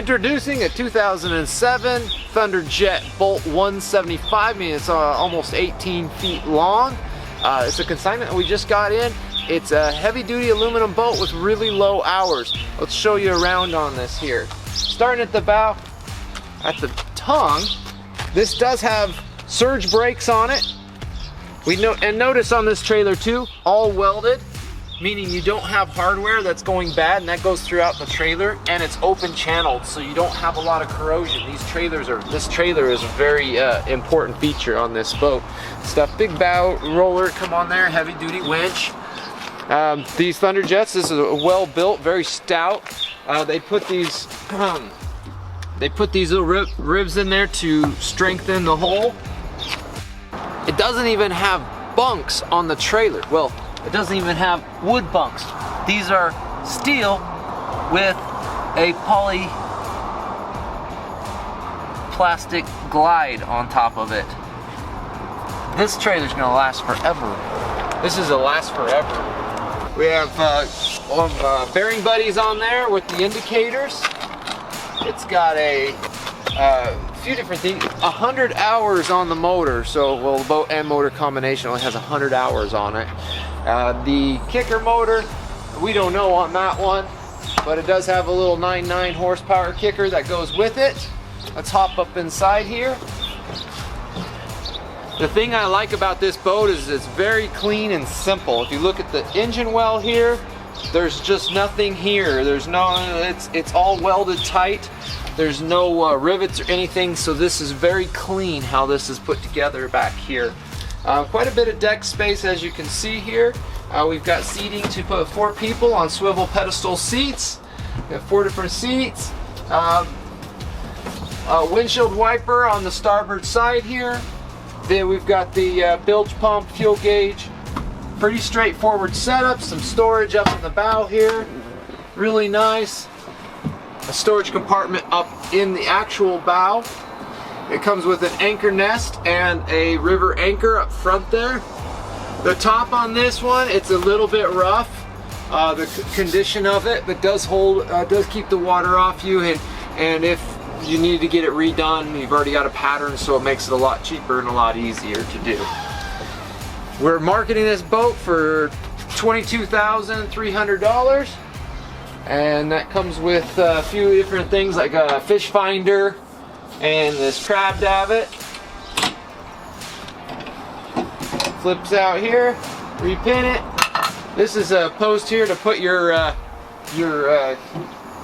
Introducing a 2007 ThunderJet Bolt 175, meaning it's almost 18 feet long. It's a consignment that we just got in. It's a heavy-duty aluminum boat with really low hours. Let's show you around on this here. Starting at the bow, at the tongue, this does have surge brakes on it. And notice on this trailer too, all welded, meaning you don't have hardware that's going bad, and that goes throughout the trailer, and it's open channeled, so you don't have a lot of corrosion. This trailer is a very important feature on this boat. Big bow roller, come on there, heavy duty winch. These ThunderJets, this is well built, very stout. They put these little ribs in there to strengthen the hull. It doesn't even have bunks on the trailer. Well, it doesn't even have wood bunks. These are steel with a plastic glide on top of it. This trailer's gonna last forever. This is a last forever. We have bearing buddies on there with the indicators. It's got a few different things. 100 hours on the motor, so well, the boat and motor combination only has 100 hours on it. The kicker motor, we don't know on that one, but it does have a little 9.9 horsepower kicker that goes with it. Let's hop up inside here. The thing I like about this boat is it's very clean and simple. If you look at the engine well here, there's just nothing here. There's no, it's all welded tight. There's no rivets or anything, so this is very clean how this is put together back here. Quite a bit of deck space, as you can see here. We've got seating to put 4 people on swivel pedestal seats. We have 4 different seats. Windshield wiper on the starboard side here. Then we've got the bilge pump, fuel gauge. Pretty straightforward setup. Some storage up in the bow here. Really nice. A storage compartment up in the actual bow. It comes with an anchor nest and a river anchor up front there. The top on this one, it's a little bit rough, the condition of it, but does keep the water off you, and if you need to get it redone, you've already got a pattern, so it makes it a lot cheaper and a lot easier to do. We're marketing this boat for $22,300, and that comes with a few different things like a fish finder and this Crab Davit. Flips out here, repin it. This is a post here to put your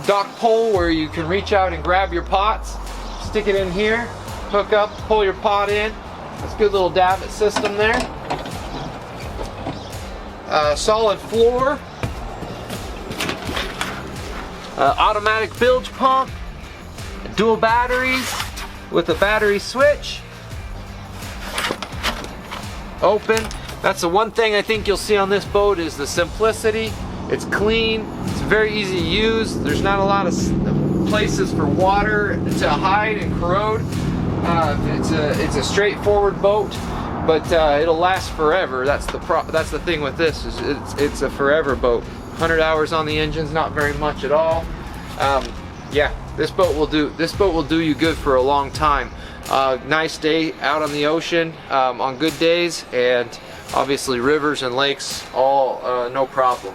dock pole where you can reach out and grab your pots. Stick it in here, hook up, pull your pot in. That's a good little davit system there. Solid floor. Automatic bilge pump. Dual batteries with a battery switch. Open. That's the one thing I think you'll see on this boat is the simplicity. It's clean. It's very easy to use. There's not a lot of places for water to hide and corrode. It's a straightforward boat, but it'll last forever. That's the thing with this. Is it's a forever boat. 100 hours on the engine's not very much at all. Yeah, this boat will do you good for a long time. Nice day out on the ocean on good days, and obviously rivers and lakes, all no problem.